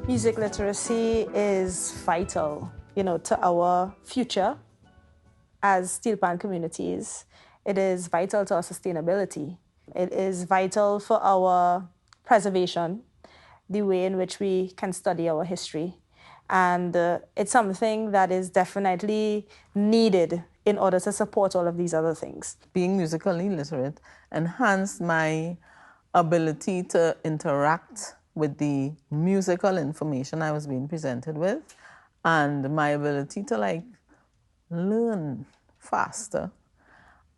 Music literacy is vital, to our future as Steelpan communities. It is vital to our sustainability. It is vital for our preservation, the way in which we can study our history. And it's something that is definitely needed in order to support all of these other things. Being musically literate enhanced my ability to interact with the musical information I was being presented with, and my ability to learn faster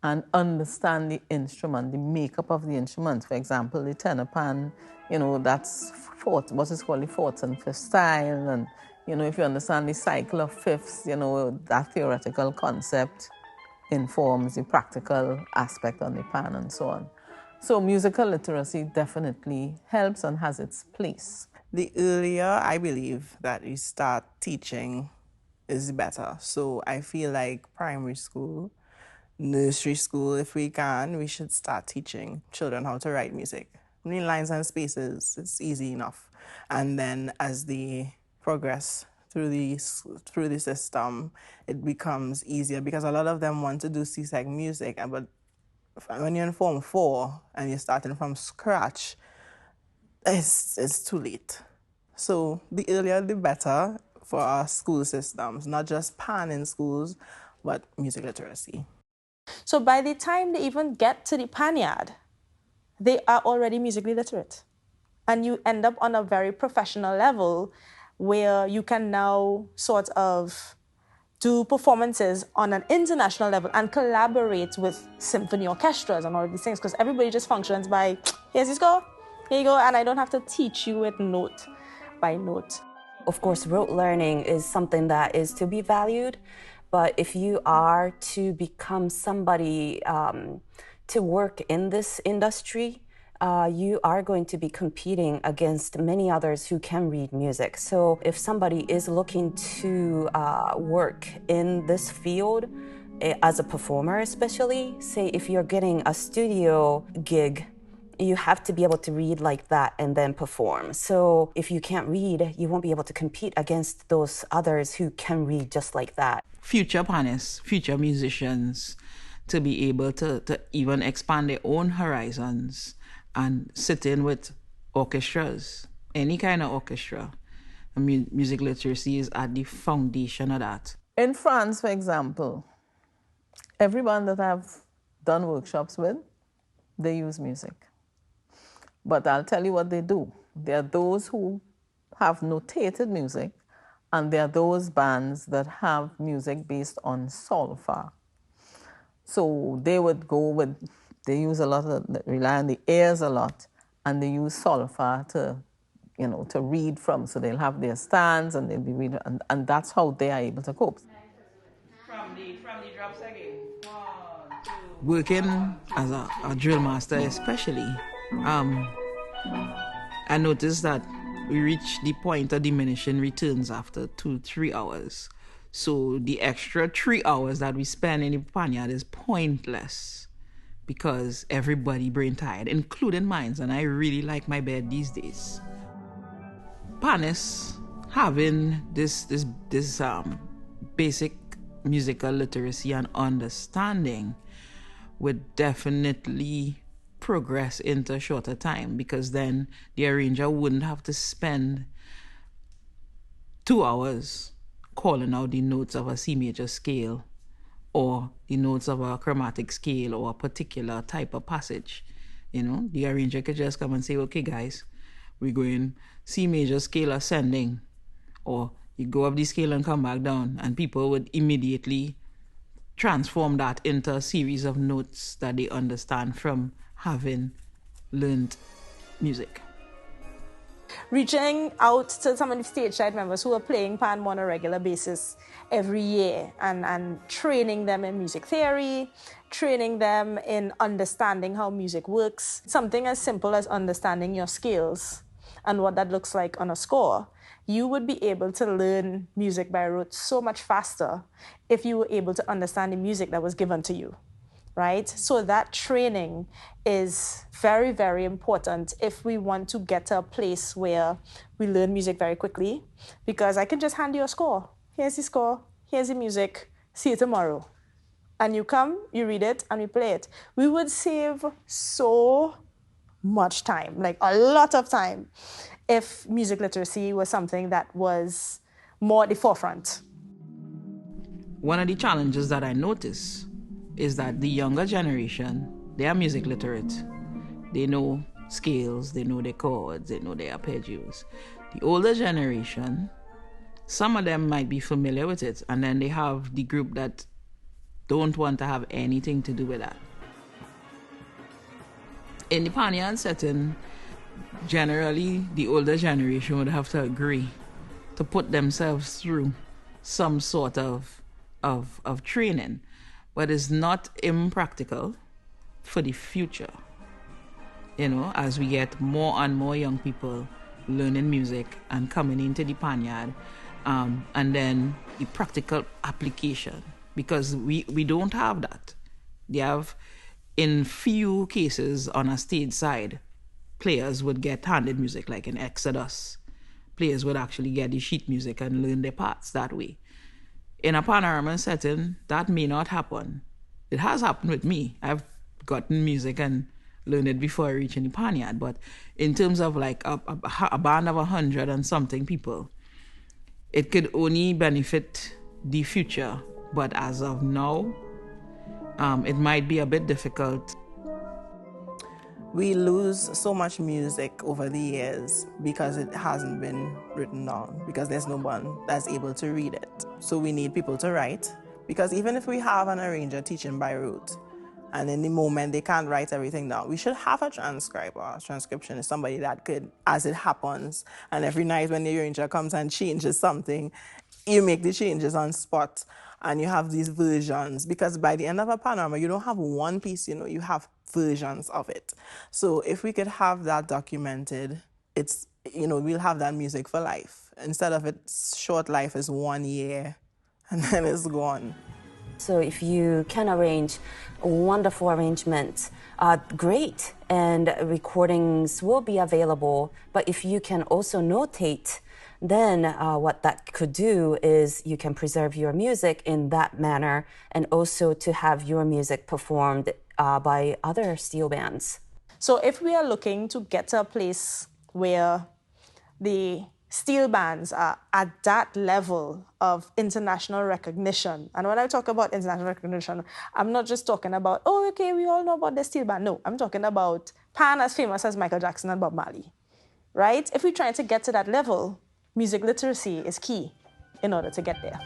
and understand the instrument, the makeup of the instrument. For example, the tenor pan, that's what is called the fourth and fifth style. And, if you understand the cycle of fifths, that theoretical concept informs the practical aspect on the pan and so on. So musical literacy definitely helps and has its place. The earlier I believe that you start teaching is better. So I feel like primary school, nursery school, if we can, we should start teaching children how to write music. Lines and spaces, it's easy enough. And then as they progress through the system, it becomes easier because a lot of them want to do CSEC music, but when you're in Form 4 and you're starting from scratch, it's too late. So the earlier the better for our school systems, not just pan in schools, but music literacy. So by the time they even get to the panyard, they are already musically literate. And you end up on a very professional level where you can now sort of do performances on an international level and collaborate with symphony orchestras and all of these things, because everybody just functions by, here's your score, here you go, and I don't have to teach you it note by note. Of course, rote learning is something that is to be valued, but if you are to become somebody to work in this industry, you are going to be competing against many others who can read music. So if somebody is looking to work in this field, as a performer especially, say if you're getting a studio gig, you have to be able to read like that and then perform. So if you can't read, you won't be able to compete against those others who can read just like that. Future panists, future musicians, to be able to even expand their own horizons and sit in with orchestras, any kind of orchestra. Music literacy is at the foundation of that. In France, for example, everyone that I've done workshops with, they use music. But I'll tell you what they do. There are those who have notated music, and there are those bands that have music based on solfa. So they would go with, they use a lot of, rely on the ears a lot, and they use solfa to read from. So they'll have their stands and they'll be reading, and that's how they are able to cope. From the drops again. 1, 2. Working as a drill master especially, I noticed that we reach the point of diminishing returns after 2-3 hours. So the extra 3 hours that we spend in the panyard is pointless because everybody brain tired, including mine, and I really like my bed these days. Panists having this basic musical literacy and understanding would definitely progress into a shorter time, because then the arranger wouldn't have to spend 2 hours calling out the notes of a C major scale or the notes of a chromatic scale or a particular type of passage. The arranger could just come and say, okay guys, we're going C major scale ascending, or you go up the scale and come back down, and people would immediately transform that into a series of notes that they understand from having learned music. Reaching out to some of the stage side members who are playing pan on a regular basis every year and training them in music theory, training them in understanding how music works. Something as simple as understanding your scales and what that looks like on a score. You would be able to learn music by rote so much faster if you were able to understand the music that was given to you. right? So that training is very, very important if we want to get to a place where we learn music very quickly, because I can just hand you a score. Here's the score, here's the music, see you tomorrow. And you come, you read it, and we play it. We would save so much time, like a lot of time, if music literacy was something that was more at the forefront. One of the challenges that I notice is that the younger generation, they are music literate. They know scales, they know their chords, they know their arpeggios. The older generation, some of them might be familiar with it, and then they have the group that don't want to have anything to do with that. In the Panyard setting, generally the older generation would have to agree to put themselves through some sort of training, but it's not impractical for the future. You know, as we get more and more young people learning music and coming into the Panyard, and then the practical application, because we don't have that. They have, in few cases on a stage side, players would get handed music, like in Exodus. Players would actually get the sheet music and learn their parts that way. In a Panorama setting, that may not happen. It has happened with me. I've gotten music and learned it before reaching the Panyard, but in terms of like a band of 100 and something people, it could only benefit the future. But as of now, it might be a bit difficult. We lose so much music over the years because it hasn't been written down, because there's no one that's able to read it. So we need people to write, because even if we have an arranger teaching by rote, and in the moment they can't write everything down, we should have a transcriber. A transcription is somebody that could, as it happens, and every night when the arranger comes and changes something, you make the changes on spot, and you have these versions, because by the end of a Panorama, you don't have one piece, you know, you have versions of it. So if we could have that documented, it's, you know, we'll have that music for life. Instead of its short life is 1 year, and then it's gone. So if you can arrange wonderful arrangements, great, and recordings will be available. But if you can also notate, then what that could do is you can preserve your music in that manner, and also to have your music performed by other steel bands. So if we are looking to get to a place where the steel bands are at that level of international recognition, and when I talk about international recognition, I'm not just talking about, oh, okay, we all know about the steel band. No, I'm talking about Pan as famous as Michael Jackson and Bob Marley, right? If we're trying to get to that level, music literacy is key in order to get there.